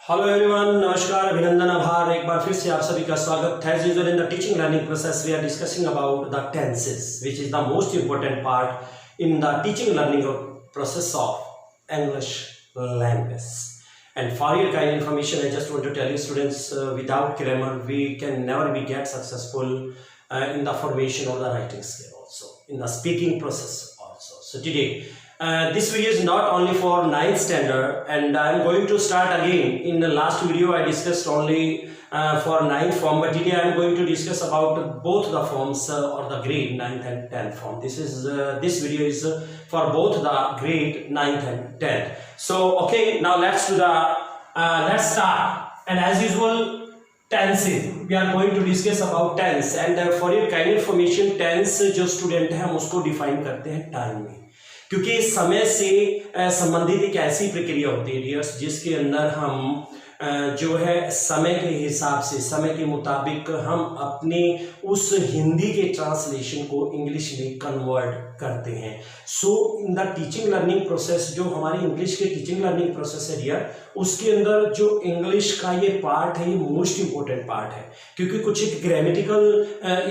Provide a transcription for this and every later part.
Hello everyone, नमस्कार, अभिनंदन, आभार। एक बार फिर से आप सभी का स्वागत है। As usual in the teaching learning process we are discussing about the tenses which is the most important part in the teaching learning process of English language. And for your kind information, I just want to tell you students, without grammar we can never be get successful in the formation of the writing skill, also in the speaking process also. So today this video is not only for 9th standard, and I am going to start again. In the last video I discussed only for 9th form, but today I am going to discuss about both the forms or the grade 9th and 10th form. This video is for both the grade 9th and 10th. So okay, now let's start. And as usual, tenses we are going to discuss about tense. And for your kind information, tense जो student है हम उसको define करते हैं time में, क्योंकि समय से संबंधित एक ऐसी प्रक्रिया होती है डियर्स जिसके अंदर हम जो है समय के हिसाब से, समय के मुताबिक हम अपने उस हिंदी के ट्रांसलेशन को इंग्लिश में कन्वर्ट करते हैं. So in the teaching learning process, जो हमारी इंग्लिश के टीचिंग लर्निंग प्रोसेस है डियर, उसके अंदर जो इंग्लिश का ये पार्ट है ये मोस्ट इंपॉर्टेंट पार्ट है, क्योंकि कुछ एक ग्रामेटिकल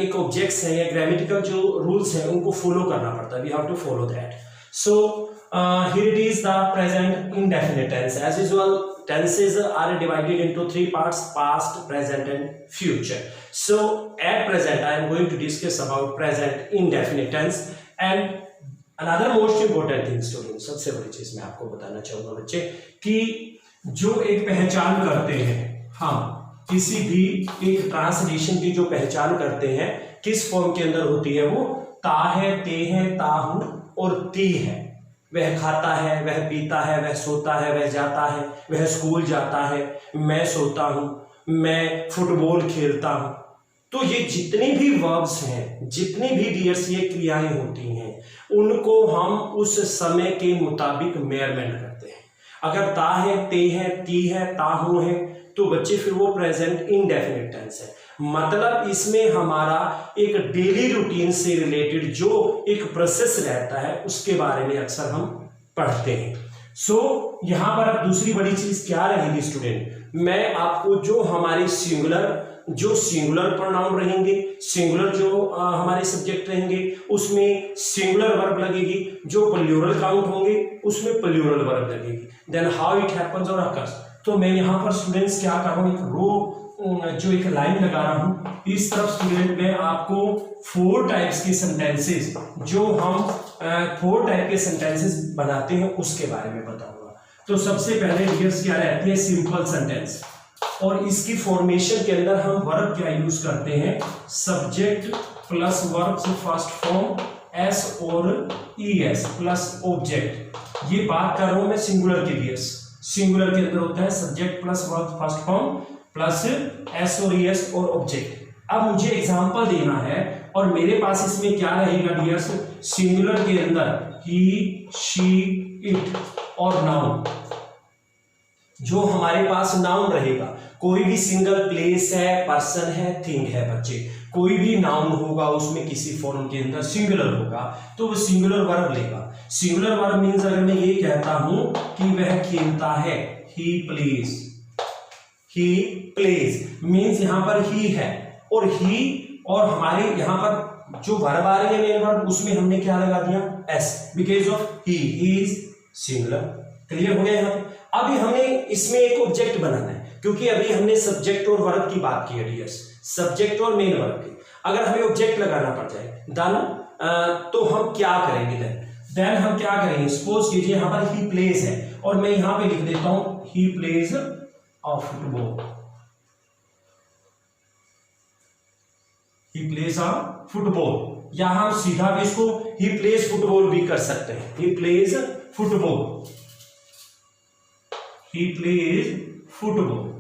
एक ऑब्जेक्ट्स हैं या ग्रामेटिकल जो रूल्स हैं उनको फॉलो करना पड़ता है. We have to follow that. So here it is the present indefinite tense. As usual, tenses are divided into three parts: past, present and future. So at present I am going to discuss about present indefinite tense. And another most important thing students, सबसे बड़ी चीज मैं आपको बताना चाहूंगा बच्चे, कि जो एक पहचान करते हैं हम किसी भी एक ट्रांसलेशन की जो पहचान करते हैं किस फॉर्म के अंदर होती है, वो ता है, ते है, ता हूं और ती है. वह खाता है, वह पीता है, वह सोता है, वह जाता है, वह स्कूल जाता है, मैं सोता हूं, मैं फुटबॉल खेलता हूं. तो ये जितनी भी वर्ब्स हैं, जितनी भी डियर्स ये क्रियाएं होती हैं, उनको हम उस समय के मुताबिक मेजरमेंट करते हैं. अगर ता है, ते है, ती है, ताहू है, तो बच्चे फिर वो प्रेजेंट इनडेफिनिट टेंस है. मतलब इसमें हमारा एक डेली रूटीन से रिलेटेड जो एक प्रोसेस रहता है उसके बारे में अक्सर हम पढ़ते हैं. सो यहां पर अब दूसरी बड़ी चीज क्या रहेगी स्टूडेंट, मैं आपको जो हमारे सिंगुलर प्रोनाउन रहेंगे, सिंगुलर जो हमारे सब्जेक्ट रहेंगे उसमें सिंगुलर वर्ब लगेगी, जो प्लूरल काउंट होंगे उसमें प्लूरल वर्ब लगेगी. देन हाउ इट हैपेंस और अकर्स. तो मैं यहाँ पर स्टूडेंट्स क्या कर रहा हूँ, एक रो जो एक लाइन लगा रहा हूँ, इस तरफ स्टूडेंट में आपको 4 टाइप्स के सेंटेंसेस, जो हम 4 टाइप के सेंटेंसेस बनाते हैं उसके बारे में बताऊंगा. तो सबसे पहले डियर्स क्या रहती है, सिंपल सेंटेंस. और इसकी फॉर्मेशन के अंदर हम वर्ब क्या यूज करते हैं, सब्जेक्ट प्लस वर्ब से फर्स्ट फॉर्म एस और ईएस प्लस ऑब्जेक्ट. ये बात कर रहा हूं मैं सिंगुलर की डियर्स. सिंगुलर के अंदर होता है subject plus verb first form plus S और ईएस और ऑब्जेक्ट. अब मुझे एग्जांपल देना है और मेरे पास इसमें क्या रहेगा डियर्स, सिंगुलर के अंदर ही, शी, इट और नाउन. जो हमारे पास नाउन रहेगा, कोई भी सिंगल प्लेस है, पर्सन है, थिंग है बच्चे, कोई भी नाउन होगा उसमें किसी फॉर्म के अंदर सिंगुलर होगा तो वो सिंगुलर वर्ब लेगा. सिंगुलर वर्ब मीन्स अगर मैं ये कहता हूं कि वह खेलता है, he plays. He plays means यहां पर ही है, और ही और हमारे यहां पर जो वर्ब आ रही है मेन वर्ब, उसमें हमने क्या लगा दिया, S, because of he is singular. Clear हो गया यहाँ पे. अभी हमने इसमें एक ऑब्जेक्ट बनाना है, क्योंकि अभी हमने सब्जेक्ट और वर्ब की बात की है डियर्स, सब्जेक्ट और मेन वर्ब की. अगर हमें ऑब्जेक्ट लगाना पड़ जाए देन तो हम क्या करेंगे, देन हम क्या करेंगे, सपोज कीजिए यहां पर ही प्लेज है और मैं यहां पे लिख देता हूं he plays a football. He plays a football, या हम सीधा भी इसको ही प्लेज फुटबॉल भी कर सकते हैं. He plays football, he plays football,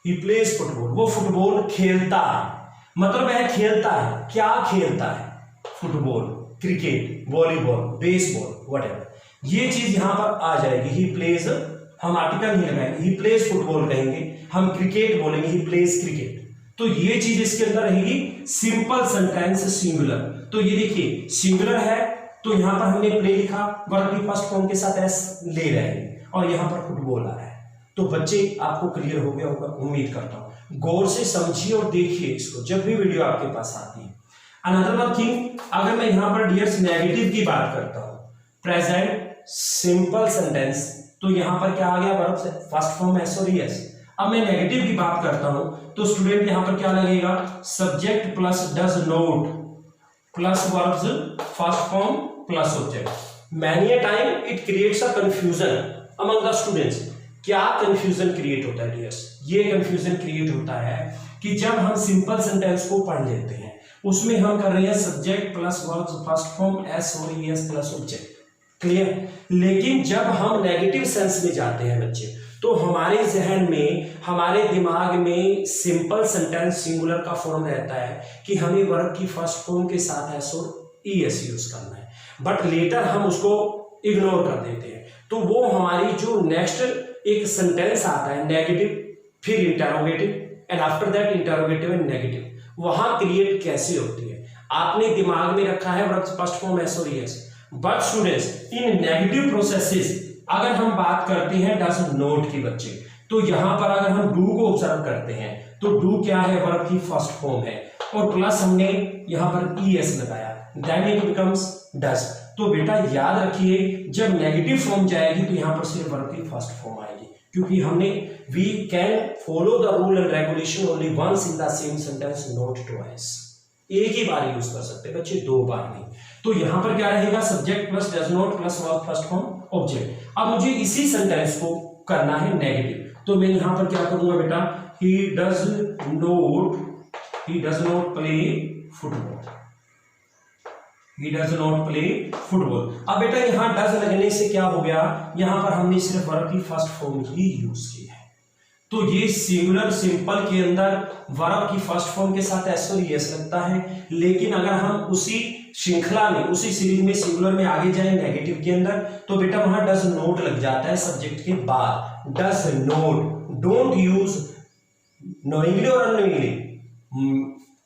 he plays football. वो फुटबॉल खेलता है, मतलब वह खेलता है. क्या खेलता है, football, cricket, volleyball, baseball, whatever. ये चीज यहां पर आ जाएगी. ही प्लेज, हम आर्टिकल नहीं लगाएंगे, ही प्लेज फुटबॉल कहेंगे, हम क्रिकेट बोलेंगे, ही प्लेज क्रिकेट. तो ये चीज इसके अंदर रहेगी सिंपल सेंटेंस सिंगुलर. तो ये देखिए सिंगुलर है तो यहां पर हमने प्ले लिखा, वर्ब की फर्स्ट फॉर्म के साथ एस ले रहे हैं और यहां पर फुटबॉल आ रहा है. तो बच्चे आपको क्लियर हो गया होगा, उम्मीद करता हूं। गौर से समझिए और देखिए इसको जब भी वीडियो आपके पास आती है। अनदर वन थिंग, अगर मैं यहां पर डियर्स नेगेटिव की बात करता हूं, प्रेजेंट सिंपल सेंटेंस, तो यहां पर क्या आ गया, वर्ब से फर्स्ट फॉर्म एस और एस। अब मैं नेगेटिव की बात करता हूं तो स्टूडेंट यहां पर क्या लगेगा, subject plus does not plus verbs first form plus object. Many a time it creates a confusion among the students. क्या कंफ्यूजन क्रिएट होता है डियर्स, ये कंफ्यूजन क्रिएट होता है कि जब हम सिंपल सेंटेंस को पढ़ लेते हैं उसमें हम कर रहे हैं subject plus verbs first form S और एस प्लस ऑब्जेक्ट, क्लियर। लेकिन जब हम नेगेटिव सेंस में जाते हैं बच्चे, तो हमारे जहन में, हमारे दिमाग में सिंपल सेंटेंस सिंगुलर का फॉर्म रहता है कि हमें वर्ब की फर्स्ट फॉर्म के साथ एस और ईएस यूज करना है, बट लेटर हम उसको इग्नोर कर देते हैं। तो वो हमारी जो नेक्स्ट एक सेंटेंस आता है नेगेटिव, फिर interrogative and after that interrogative and negative, वहां क्रिएट कैसे होती है, आपने दिमाग में रखा है वर्ब फर्स्ट फॉर्म एस और ES. But students in negative processes अगर हम बात करते हैं डज नॉट की बच्चे, तो यहां पर अगर हम डू को ऑब्जर्व करते हैं तो डू क्या है, वर्ब की फर्स्ट फॉर्म है और प्लस हमने यहां पर ईएस लगाया, देन इट बिकम्स डज। तो बेटा याद रखिए जब नेगेटिव फॉर्म जाएगी तो यहां पर सिर्फ वर्ब की फर्स्ट फॉर्म आएगी, क्योंकि हमने we can follow the rule and regulation only once in the same sentence, not twice. एक ही बार यूज कर सकते हैं बच्चे, दो बार नहीं। तो यहां पर क्या रहेगा, subject plus does not plus verb first form object. अब मुझे इसी सेंटेंस को करना है नेगेटिव, तो मैं यहां पर क्या करूंगा बेटा, he does not play football, he does not play football. अब बेटा यहां डज लगने से क्या हो गया, यहां पर हमने सिर्फ वर्ब की फर्स्ट फॉर्म ही यूज की है। तो ये सिंगुलर सिंपल के अंदर वर्ब की फर्स्ट फॉर्म के साथ एस और एस लगता है, लेकिन अगर हम उसी श्रृंखला में, उसी सीरीज में सिंगुलर में आगे जाए नेगेटिव के अंदर, तो बेटा वहां डज नॉट लग जाता है सब्जेक्ट के बाद, does not. Don't use knowingly और अननोइंगली।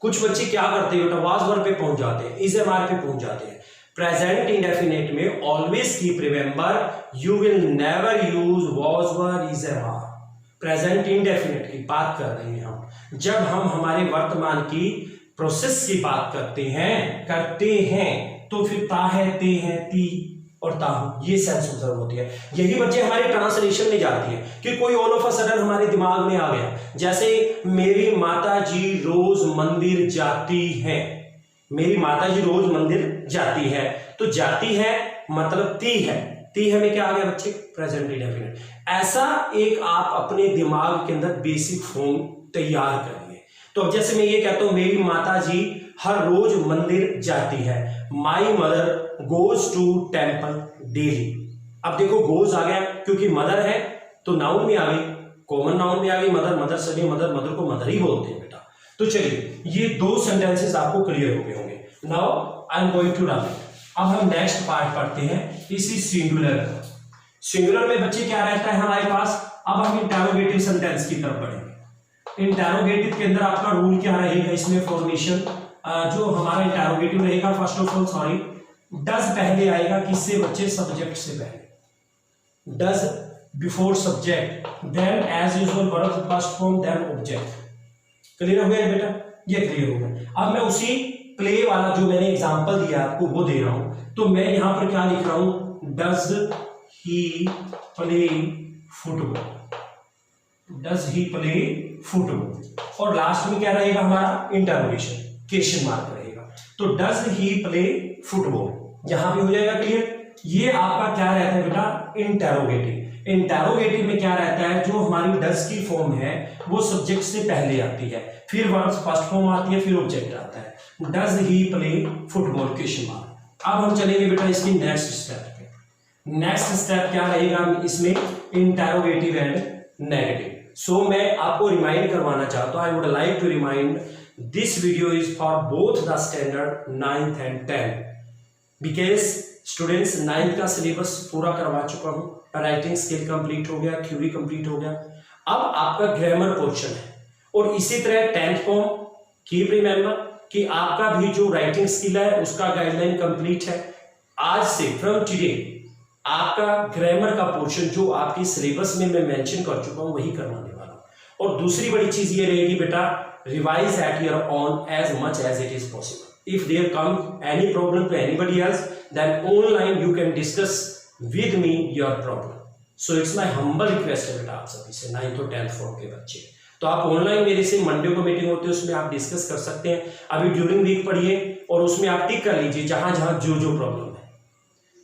कुछ बच्चे क्या करते हैं बेटा, वाज वर्ब पे पहुंच जाते हैं, इज एम आर पे पहुंच जाते हैं। प्रेजेंट इंडेफिनिट में always keep remember you will never use was verb is am are. Present indefinite की बात कर रहे हैं हम, जब हम हमारे वर्तमान की प्रोसेस की बात करते हैं तो फिर ता है, ते है, ती और ताहू, ये सेंस ऑब्जर्व होती है। यही बच्चे हमारे ट्रांसलेशन में जाती है कि कोई ऑल ऑफ अ सडन हमारे दिमाग में आ गया, जैसे मेरी माता जी रोज मंदिर जाती है, मेरी माता जी रोज मंदिर जाती है, तो जाती है मतलब ती है, ती है में क्या आ गया बच्चे, प्रेजेंट इंडेफिनिट। ऐसा एक आप अपने दिमाग के अंदर बेसिक फॉर्म तैयार करिए। तो अब जैसे मैं ये कहता हूं मेरी माता जी हर रोज मंदिर जाती है, my mother goes to temple daily. अब देखो गोज आ गया क्योंकि मदर है तो नाउन में आ गई, कॉमन नाउन में आ गई मदर, मदर सभी मदर, मदर को मदर ही बोलते हैं बेटा। तो चलिए ये दो सेंटेंसेस आपको क्लियर हो गए होंगे। Now I am going to run. अब हम नेक्स्ट पार्ट पढ़ते हैं इसी सिंगुलर। सिंगुलर में बच्चे क्या रहता है हमारे पास, अब हम इंटरोगेटिव सेंटेंस की तरफ बढ़ेंगे। इंटरोगेटिव के अंदर आपका रूल क्या रहेगा, इसमें फॉर्मेशन जो हमारा इंटरोगेटिव रहेगा, first of all sorry, does पहले आएगा, किससे बच्चे, सब्जेक्ट से पहले, does before subject, then as usual verb first form, then object. Clear हो गया बेटा, ये क्लियर हो गया। अब मैं उसी प्ले वाला जो मैंने एग्जांपल दिया आपको वो दे रहा हूं, तो मैं यहां पर क्या लिख रहा हूं, does he play football, does he play football, और लास्ट में क्या रहेगा हमारा, इंटरोगेशन, क्वेश्चन मार्क रहेगा। तो डज ही प्ले फुटबॉल यहां पे हो जाएगा क्लियर। ये आपका क्या रहता है बेटा, इंटरोगेटिव। इंटरोगेटिव में क्या रहता है, जो हमारी डज की फॉर्म है वो सब्जेक्ट से पहले आती है, फिर वर्ब फर्स्ट फॉर्म आती है, फिर ऑब्जेक्ट आता है, does he play football question mark. अब हम चलेंगे बेटा इसकी नेक्स्ट स्टेप पे। नेक्स्ट स्टेप क्या रहेगा इसमें, इंटरोगेटिव एंड नेगेटिव। सो मैं आपको रिमाइंड करवाना चाहता हूं, I would like to remind this video is for both the standard 9th and 10th, because students 9th का सिलेबस पूरा करवा चुका हूं, राइटिंग स्किल कंप्लीट हो गया, थ्योरी कंप्लीट हो गया, अब आपका ग्रामर पोर्शन है। और इसी तरह 10th फॉर्म, कीप रिमेंबर कि आपका भी जो राइटिंग स्किल है उसका गाइडलाइन कंप्लीट है। आज से फ्रॉम टुडे आपका ग्रामर का पोर्शन जो आपकी सिलेबस में मैं मेंशन कर चुका हूं वही करवाने वाला हूं। और दूसरी बड़ी चीज ये रहेगी बेटा, revise at your own as much as it is possible. If there come any problem to anybody else then online you can discuss with me your problem. So it's my humble request है बेटा आप सभी से, 9th और 10th form के बच्चे, तो आप ऑनलाइन मेरे से मंडे को मीटिंग होती है उसमें आप डिस्कस कर सकते हैं। अभी ड्यूरिंग वीक पढ़िए और उसमें आप टिक कर लीजिए जहां जहां जो जो प्रॉब्लम है,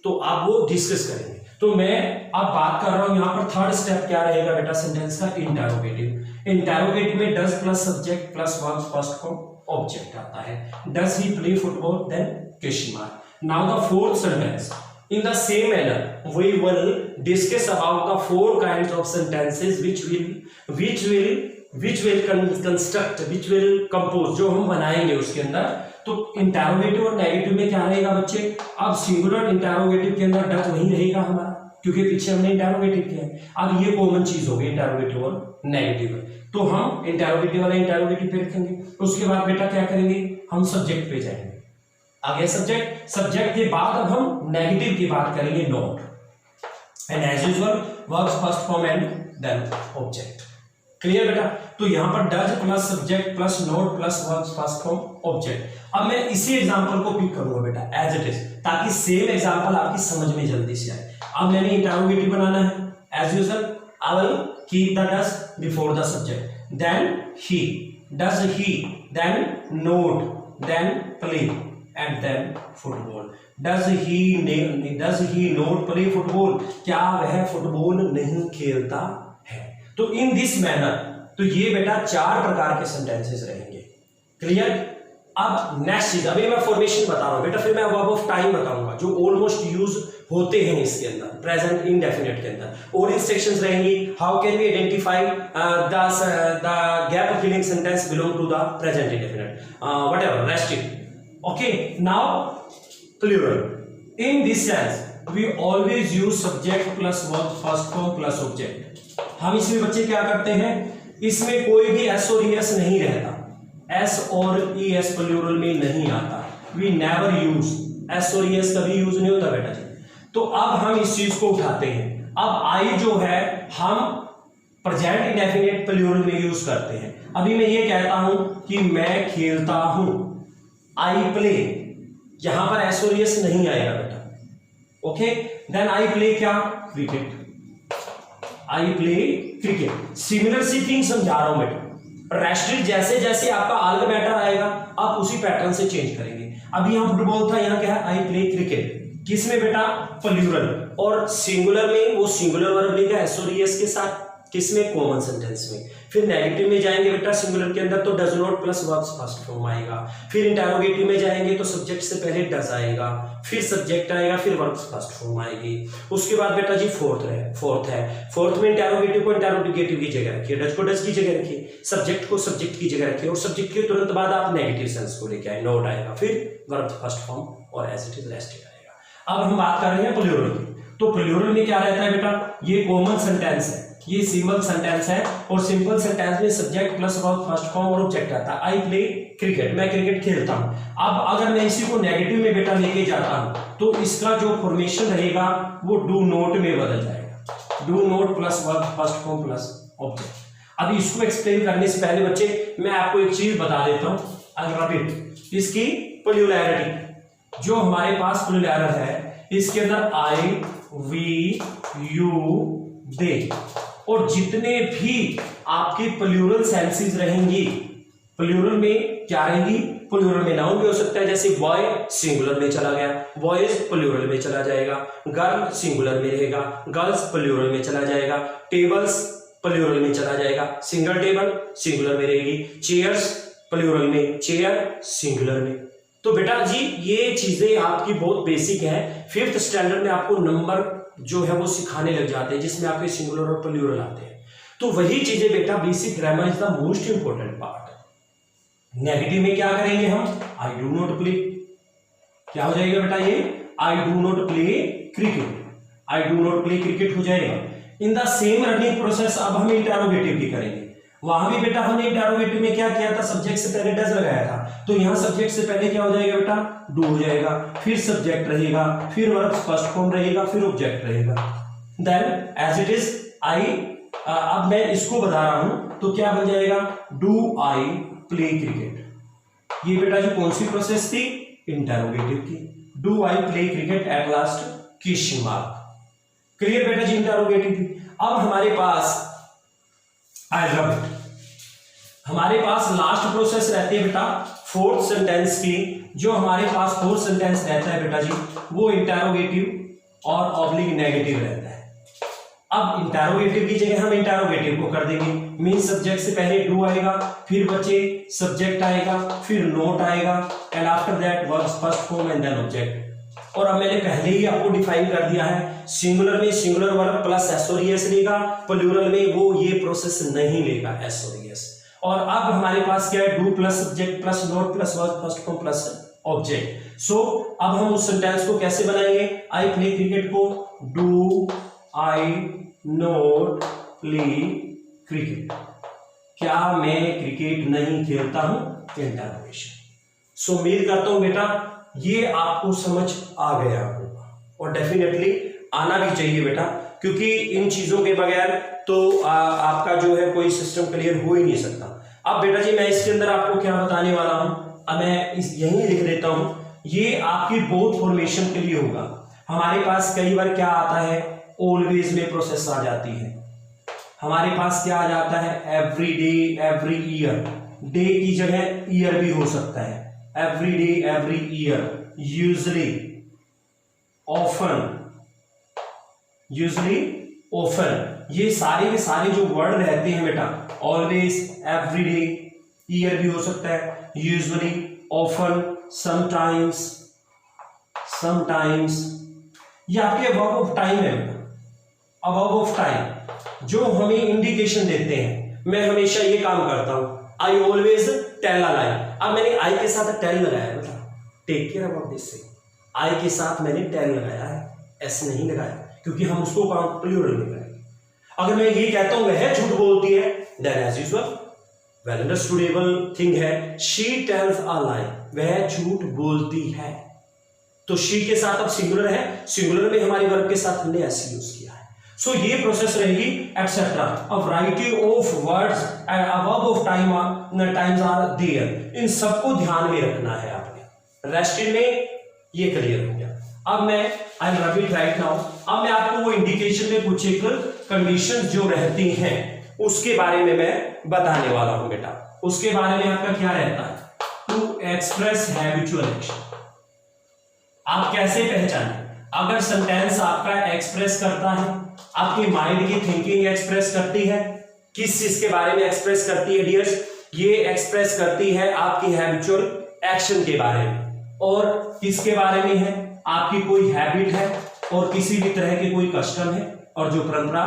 तो आप वो डिस्कस करेंगे। तो मैं अब बात कर रहा हूं यहाँ पर थर्ड स्टेप क्या रहेगा बेटा सेंटेंस का, इंटरोगेटिव। इंटरोगेटिव में does plus subject plus verb first form object आता है। Does he play football, then question mark. Now the fourth sentence, in the same manner we will discuss about the four kinds of sentences which will construct, which will compose, जो हम बनाएंगे उसके अंदर। तो interrogative और negative में क्या रहेगा बच्चे, अब सिंगुलर इंटरोगेटिव के अंदर डज वही रहेगा हमारा, क्योंकि पीछे हमने इंटरोगेटिव किया है। अब ये कॉमन चीज होगी इंटरोगेटिव और नेगेटिव में, तो हम इंटरोगेटिव वाला इंटरोगेटिव पे रखेंगे। उसके बाद बेटा क्या करेंगे, हम सब्जेक्ट पे जाएंगे। आगे सब्जेक्ट, सब्जेक्ट के बाद अब हम नेगेटिव की बात करेंगे, not. And as usual verbs first form and then object. Clear बेटा, तो यहां पर does plus subject plus not plus verbs first form object. अब मैं इसी एग्जांपल को पिक करूंगा बेटा एज इट इज, ताकि सेम एग्जांपल आपकी समझ में जल्दी से आए। अब मैंने इंटरोगेटिव बनाना है as usual, I will keep the does before the subject, then he, does he, then not, then play and then football. Does he not play football? क्या वह फुटबॉल नहीं खेलता है? तो in this manner, तो ये बेटा 4 प्रकार के सेंटेंसेस रहेंगे। क्लियर? अब नेक्स्ट चीज, अभी मैं फॉर्मेशन बता रहा हूं बेटा, फिर मैं वर्ब ऑफ टाइम बताऊंगा जो ऑलमोस्ट यूज होते हैं इसके अंदर, प्रेजेंट इंडेफिनिट के अंदर। और इंस्ट्रक्शंस रहेंगी, how can we identify the gap filling sentence belong to the present indefinite, whatever, rest it. Okay, now plural. In this sense, we always use subject plus verb first form plus object. हम इसमें बच्चे क्या करते हैं, इसमें कोई भी s और es नहीं रहता, s और es प्लूरल में नहीं आता। We never use s और es कभी यूज नहीं होता बेटा जी। तो अब हम इस चीज को उठाते हैं। अब I जो है हम प्रेजेंट इंडेफिनिट प्लूरल में यूज करते हैं। अभी मैं ये कहता हूं कि मैं खेलता हूं, आई प्ले, यहां पर एस और एस नहीं आएगा बेटा। ओके, देन आई प्ले क्या, cricket, I play cricket. Similar सी थिंग समझा रहा हूं बेटा, रेस्ट्रिक्ट जैसे जैसे आपका आल्ग मैटर आएगा आप उसी पैटर्न से चेंज करेंगे। अभी यहां फुटबॉल था, यहां क्या है, आई प्ले क्रिकेट, किसमें बेटा, प्लूरल। और सिंगुलर में वो सिंगुलर वर्ब लेगा एस और एस के साथ, किसमें, कॉमन सेंटेंस में। फिर नेगेटिव में जाएंगे बेटा सिंगुलर के अंदर तो does not plus verbs first form आएगा। फिर इंटरोगेटिव में जाएंगे तो सब्जेक्ट से पहले डज आएगा, फिर सब्जेक्ट आएगा, फिर वर्ब्स फर्स्ट फॉर्म आएगी। उसके बाद बेटा जी फोर्थ में इंटरोगेटिव को इंटरोगेटिव की जगह रखिए, डज को डज की जगह रखिए, सब्जेक्ट को सब्जेक्ट की जगह रखिए, और सब्जेक्ट के तुरंत बाद आप नेगेटिव सेंस को लेके आए, नोट आएगा, फिर वर्ब्स फर्स्ट फॉर्म और एज इट इज रेस्टेड आएगा। अब हम बात कर रहे हैं प्लूरल की। तो प्लूरल में क्या रहता है बेटा, ये कॉमन सेंटेंस है, ये सिंपल सेंटेंस है, और सिंपल सेंटेंस में subject plus verb first form और ऑब्जेक्ट आता है। आई प्ले क्रिकेट, मैं क्रिकेट खेलता हूं। अब अगर मैं इसी को नेगेटिव में बेटा लेके जाता हूं तो इसका जो फॉर्मेशन रहेगा वो डू नॉट में बदल जाएगा, do not plus verb first form plus object. अब इसको एक्सप्लेन करने से पहले बच्चे मैं आपको एक चीज बता देता हूं, अल्फाबेट, इसकी प्लूरैलिटी, जो हमारे पास प्लूरल है इसके अंदर आई, वी, यू, दे, और जितने भी आपकी प्लूरल सेंसेस रहेंगी, प्लूरल में क्या रहेंगी, प्लूरल में नाउन भी हो सकता है, जैसे बॉय सिंगुलर में चला गया, बॉयज प्लूरल में चला जाएगा, गर्ल सिंगुलर में रहेगा, गर्ल्स प्लूरल में चला जाएगा, टेबल्स प्लूरल में चला जाएगा, सिंगल टेबल सिंगुलर में रहेगी, चेयर्स प्लूरल में, चेयर सिंगुलर में। तो बेटा जी ये चीजें आपकी बहुत बेसिक है, 5th स्टैंडर्ड में आपको नंबर जो है वो सिखाने लग जाते हैं जिसमें आपके सिंगुलर और प्लूरल आते हैं। तो वही चीजें बेटा, basic grammar is the most important part. Negative में क्या करेंगे हम, आई डू नॉट प्ले, क्या हो जाएगा बेटा ये, I do not play cricket, I do not play cricket हो जाएगा। इन द सेम रनिंग प्रोसेस अब हम इंटरोगेटिव की करेंगे। वहां भी बेटा हमने इंटरोगेटिव में क्या किया था, सब्जेक्ट से पहले डज लगाया था, तो यहाँ सब्जेक्ट से पहले क्या हो जाएगा बेटा, डू हो जाएगा, फिर सब्जेक्ट रहेगा, फिर वर्ब फर्स्ट फॉर्म रहेगा, फिर ऑब्जेक्ट रहेगा। Then as it is I, अब मैं इसको बता रहा हूं तो क्या बन जाएगा, डू आई प्ले क्रिकेट। ये बेटा जी कौन सी प्रोसेस थी, इंटरोगेटिव की। Do I play cricket at last question mark. Clear बेटा जी, इंटरोगेटिव की। अब हमारे पास आई लव इट, हमारे पास लास्ट प्रोसेस रहती है बेटा फोर्थ सेंटेंस की। जो हमारे पास फोर्थ सेंटेंस रहता है बेटा जी वो इंटरोगेटिव और ऑब्लिक नेगेटिव रहता है। अब इंटरोगेटिव की जगह हम इंटरोगेटिव को कर देंगे, मीन सब्जेक्ट से पहले डू आएगा, फिर बच्चे सब्जेक्ट आएगा, फिर नोट आएगा, and after that verb first form and then object. और अब मैंने पहले ही आपको डिफाइन कर दिया है, सिंगुलर में सिंगुलर वर्ब प्लस एस और ईएस लेगा, प्लूरल में वो ये प्रोसेस नहीं लेगा एस और ईएस। और अब हमारे पास क्या है, do plus subject plus not plus verb first form plus object. So अब हम उस सेंटेंस को कैसे बनाएंगे, आई प्ले क्रिकेट को do I not play cricket, क्या मैं क्रिकेट नहीं खेलता हूं, इंटरोगेशन। सो उम्मीद करता हूं बेटा ये आपको समझ आ गया होगा, और डेफिनेटली आना भी चाहिए बेटा, क्योंकि इन चीजों के बगैर तो आपका जो है कोई सिस्टम क्लियर हो ही नहीं सकता। अब बेटा जी मैं इसके अंदर आपको क्या बताने वाला हूं, अब मैं यहीं लिख देता हूं, ये आपकी बोथ फॉर्मेशन के लिए होगा। हमारे पास कई बार क्या आता है, ऑलवेज में प्रोसेस आ जाती है, हमारे पास क्या आ जाता है, every day every year, day की जगह ईयर भी हो सकता है, every day every year, usually often, usually often, ये सारे के सारे जो वर्ड रहते हैं बेटा, ऑलवेज एवरी डे, ईयर भी हो सकता है, यूजुअली ऑफन, समटाइम्स, समटाइम्स, ये आपके अबव ऑफ टाइम है, अबव ऑफ टाइम जो हमें इंडिकेशन देते हैं। मैं हमेशा ये काम करता हूं, आई ऑलवेज टेल अ लाई। अब मैंने आई के साथ टेल लगाया बेटा, take care about this thing, I के साथ मैंने टेल लगाया है, एस नहीं लगाया, क्योंकि हम उसको प्लूरल में लगाएंगे। अगर मैं ये कहता हूं वह झूठ बोलती है, then as usual well understandable thing है, शी टेल्स अ लाई, वह झूठ बोलती है। तो शी के साथ अब सिंगुलर है, सिंगुलर में हमारे वर्ब के साथ हमने ऐसे यूज किया है। सो ये प्रोसेस रहेगी etcetera. A variety of words and above of times are there, इन सबको ध्यान में रखना है आपने। रेस्ट में ये क्लियर हो गया। अब मैं I will repeat right now, अब मैं आपको वो इंडिकेशन में कुछ एक कंडीशंस जो रहती हैं उसके बारे में मैं बताने वाला हूं बेटा। उसके बारे में आपका क्या रहता है, टू एक्सप्रेस हैबिचुअल एक्शन। आप कैसे पहचानें, अगर सेंटेंस आपका एक्सप्रेस करता है, आपकी माइंड की थिंकिंग एक्सप्रेस करती है, किस चीज के बारे में एक्सप्रेस करती है डियर्स, ये एक्सप्रेस करती है आपकी हैबिचुअल एक्शन के बारे में। और किसके बारे में है, आपकी कोई हैबिट है और किसी भी तरह के कोई कस्टम है, और जो परंपरा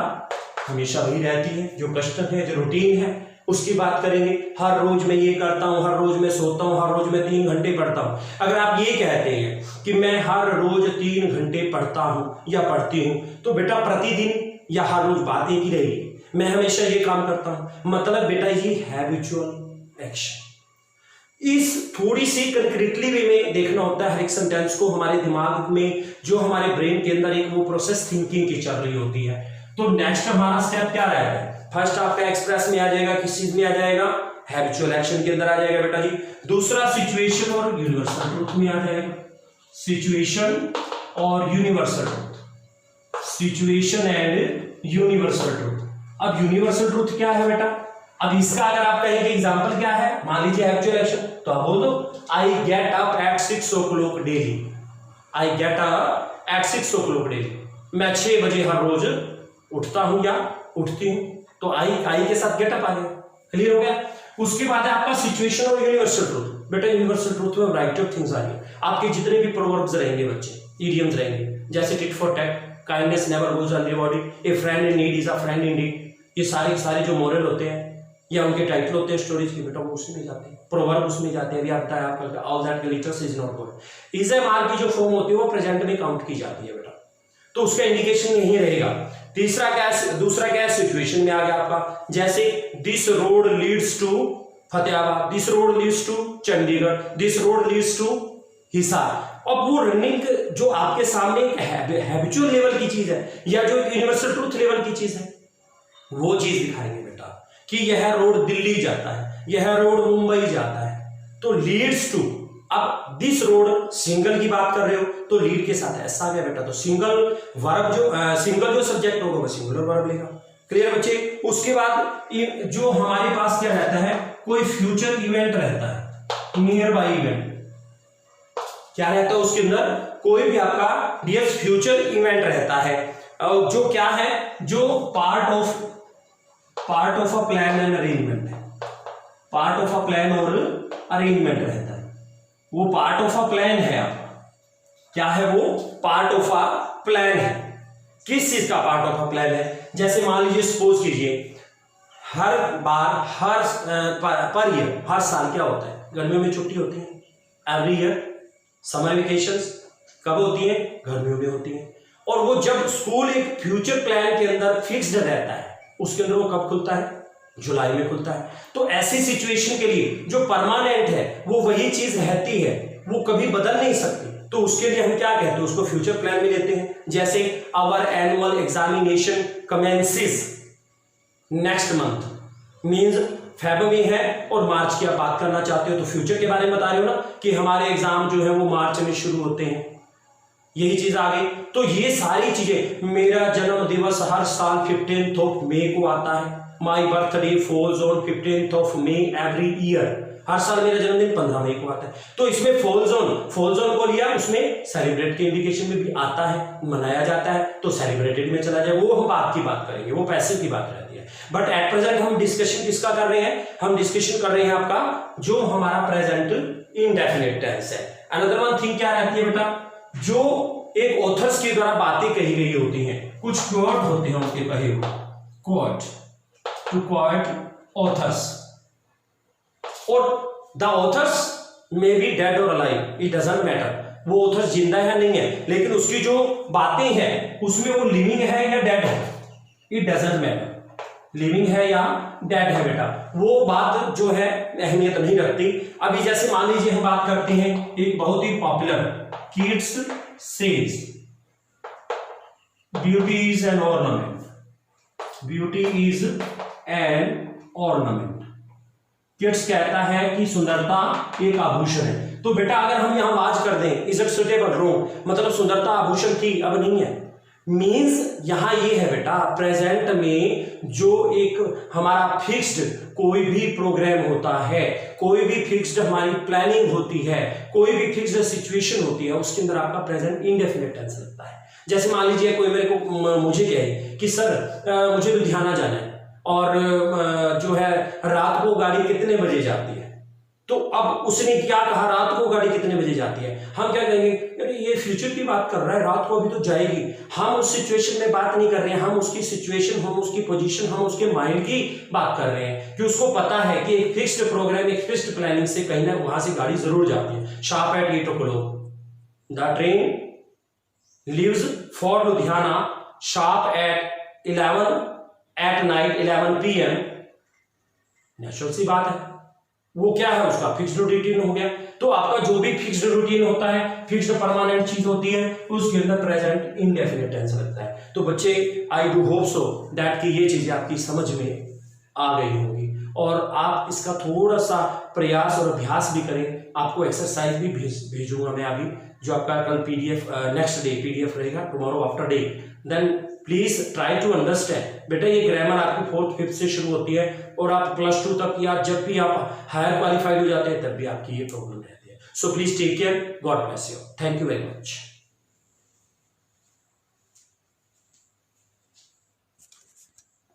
हमेशा वही रहती है, जो कस्टम है, जो रूटीन है, उसकी बात करेंगे। हर रोज मैं ये करता हूं, हर रोज मैं सोता हूं, हर रोज मैं 3 घंटे पढ़ता हूं। अगर आप ये कहते हैं कि मैं हर रोज 3 घंटे पढ़ता हूं या पढ़ती हूं, तो बेटा प्रतिदिन या हर रोज बात एक ही रहेगी, मैं हमेशा ये काम करता हूं, मतलब बेटा ये हैबिचुअल एक्शन। इस थोड़ी सी कंक्रीटली वे में देखना होता है हर एक सेंटेंस को, हमारे दिमाग में जो हमारे ब्रेन के अंदर एक वो प्रोसेस थिंकिंग की चल रही होती है। तो नेक्स्ट हमारा स्टेप क्या रहेगा, फर्स्ट आपका एक्सप्रेस में आ जाएगा, किस चीज में आ जाएगा, हैबिचुअल एक्शन के अंदर आ जाएगा बेटा जी। दूसरा सिचुएशन और यूनिवर्सल ट्रूथ में आ जाएगा, सिचुएशन और universal truth, situation and universal truth. अब यूनिवर्सल ट्रूथ क्या है बेटा, अब इसका अगर आप कहेंगे एग्जांपल क्या है, मान लीजिए हैबिचुअल एक्शन, तो आप बोल दो I get up at 6 o'clock daily, I get up at 6 o'clock daily, मैं 6 बजे हर रोज उठता हूं या उठती हूं। तो आई के साथ गेट अप आ गया, क्लियर हो गया। उसके बाद है आपका सिचुएशन और यूनिवर्सल ट्रूथ। बेटा यूनिवर्सल ट्रूथ में वैरायटी ऑफ थिंग्स आ रही है, आपके जितने भी प्रोवर्ब्स रहेंगे बच्चे, इडियम्स रहेंगे, जैसे tit for tat, kindness never goes unrewarded, a friend in need is a friend indeed, ये सारे जो मोरल होते हैं या उनके टाइटल होते हैं स्टोरीज के, बेटा वो उसमें जाते हैं, प्रोवर्ब उसमें जाते हैं। अभी आप बताया आपका all that glitters is not gold, is am are की जो फॉर्म होती है वो प्रेजेंट में काउंट की जाती है बेटा, तो उसका इंडिकेशन यही रहेगा। दूसरा क्या सिचुएशन में आ गया आपका, जैसे this road leads to Fatehabad, this road leads to Chandigarh, this road leads to Hisar. अब वो रनिंग जो आपके सामने एक हैबिचुअल लेवल की चीज है या जो एक यूनिवर्सल ट्रूथ लेवल की चीज है, वो चीज दिखाएंगे बेटा कि यह रोड दिल्ली जाता है, यह रोड मुंबई जाता है, तो लीड्स टू। अब दिस रोड सिंगल की बात कर रहे हो तो लीड के साथ एस आ गया बेटा, तो सिंगल वर्ब सिंगल जो सब्जेक्ट होगा वो सिंगुलर वर्ब लेगा। क्लियर बच्चे। उसके बाद जो हमारे पास क्या रहता है, कोई फ्यूचर इवेंट रहता है, नियर बाई इवेंट क्या रहता है उसके अंदर, कोई भी आपका डियर फ्यूचर इवेंट रहता है, और जो क्या है, जो part of a plan and arrangement है, पार्ट ऑफ अ प्लान और अरेंजमेंट रहता है, वो पार्ट ऑफ अ प्लान है आपका, क्या है वो पार्ट ऑफ अ प्लान है। किस चीज का पार्ट ऑफ अ प्लान है, जैसे मान लीजिए सपोज कीजिए हर बार पर ईयर हर साल क्या होता है, गर्मियों में छुट्टी होती है, एवरी ईयर समर वेकेशंस कब होती है, गर्मियों में होती है, और वो जब स्कूल एक फ्यूचर प्लान के अंदर फिक्स्ड रहता है, उसके अंदर वो कब खुलता है, जुलाई में खुलता है। तो ऐसी सिचुएशन के लिए जो परमानेंट है वो वही चीज रहती है, वो कभी बदल नहीं सकती, तो उसके लिए हम क्या कहते हैं, उसको फ्यूचर प्लान में लेते हैं। जैसे our annual examination commences next month, means Feb में है और मार्च की आप बात करना चाहते हो तो फ्यूचर के बारे में बता रहे हो ना कि हमारे एग्जाम जो है वो मार्च में शुरू होते हैं, यही चीज आ गई। तो ये सारी चीजें, मेरा जन्म दिवस हर साल 15 मई को आता है, my birthday falls on 15 May every year, हर साल मेरा जन्मदिन 15 मई को आता है। तो इसमें फॉल्स ऑन को लिया, उसमें सेलिब्रेट के इंडिकेशन में भी आता है, मनाया जाता है, तो सेलिब्रेटेड में चला जाए, वो हम बात की बात करेंगे, वो पैसिव की बात रहती है। बट एट प्रेजेंट हम डिस्कशन किसका कर रहे हैं, हम डिस्कशन कर रहे हैं आपका जो हमारा प्रेजेंट इंडेफिनिट टेंस है। अनदर वन थिंग क्या रहती है बेटा, जो एक ऑथर्स के द्वारा बातें कही गई होती हैं, कुछ क्वोट होते हैं उनके कहे हुए, क्वोट टू क्वोट ऑथर्स, और the author's may be dead और अलाइव, इट डजंट मैटर, वो ऑथर्स जिंदा है नहीं है, लेकिन उसकी जो बातें हैं उसमें वो लिविंग है या डेड है, इट डजंट मैटर, लिविंग है या डेड है बेटा, वो बात जो है अहमियत नहीं रखती। अभी जैसे मान लीजिए हम बात करते हैं एक बहुत ही popular, kids says beauty is an ornament, beauty is an ornament, kids कहता है कि सुंदरता एक आभूषण है। तो बेटा अगर हम यहां वाच कर दें इज इट सुटेबल, रॉन्ग, मतलब सुंदरता आभूषण थी अब नहीं है, मीन्स यहां ये है बेटा प्रेजेंट में जो एक हमारा फिक्स्ड कोई भी प्रोग्राम होता है, कोई भी फिक्स्ड हमारी प्लानिंग होती है, कोई भी फिक्स्ड सिचुएशन होती है, उसके अंदर आपका प्रेजेंट इंडेफिनिट टेंस लगता है। जैसे मान लीजिए कोई मेरे को मुझे कहे कि सर मुझे लुधियाना जाना है और जो है रात को गाड़ी कितने बजे जाती है, तो अब उसने क्या कहा, रात को गाड़ी कितने बजे जाती है, हम क्या कहेंगे, अरे ये फ्यूचर की बात कर रहा है, रात को अभी तो जाएगी। हम उस सिचुएशन में बात नहीं कर रहे हैं, हम उसकी सिचुएशन, हम उसकी पोजीशन, हम उसके माइंड की बात कर रहे हैं कि उसको पता है कि एक फिक्स्ड प्रोग्राम, एक फिक्स्ड प्लानिंग से कहीं ना वहां से गाड़ी जरूर जाती है। Sharp at 8 o'clock the train leaves for Ludhiana sharp at 11 at night 11 PM, natural सी बात है, वो क्या है उसका फिक्स्ड रूटीन हो गया। तो आपका जो भी फिक्स्ड रूटीन होता है, फिक्स्ड परमानेंट चीज होती है, उसके अंदर प्रेजेंट इंडेफिनिट टेंस लगता है। तो बच्चे I do hope so that कि ये चीजें आपकी समझ में आ गई होगी और आप इसका थोड़ा सा प्रयास और अभ्यास भी करें। आपको एक्सरसाइज भी भेजूंगा मैं अभी, जो आपका कल PDF नेक्स्ट डे PDF रहेगा, tomorrow after day, then please try to understand. बेटा ये ग्रामर आपकी 4th 5th से शुरू होती है और आप +2 तक या जब भी आप हायर क्वालिफाइड हो जाते हैं तब भी आपकी ये प्रॉब्लम रहती है। So please take care, God bless you, thank you very much.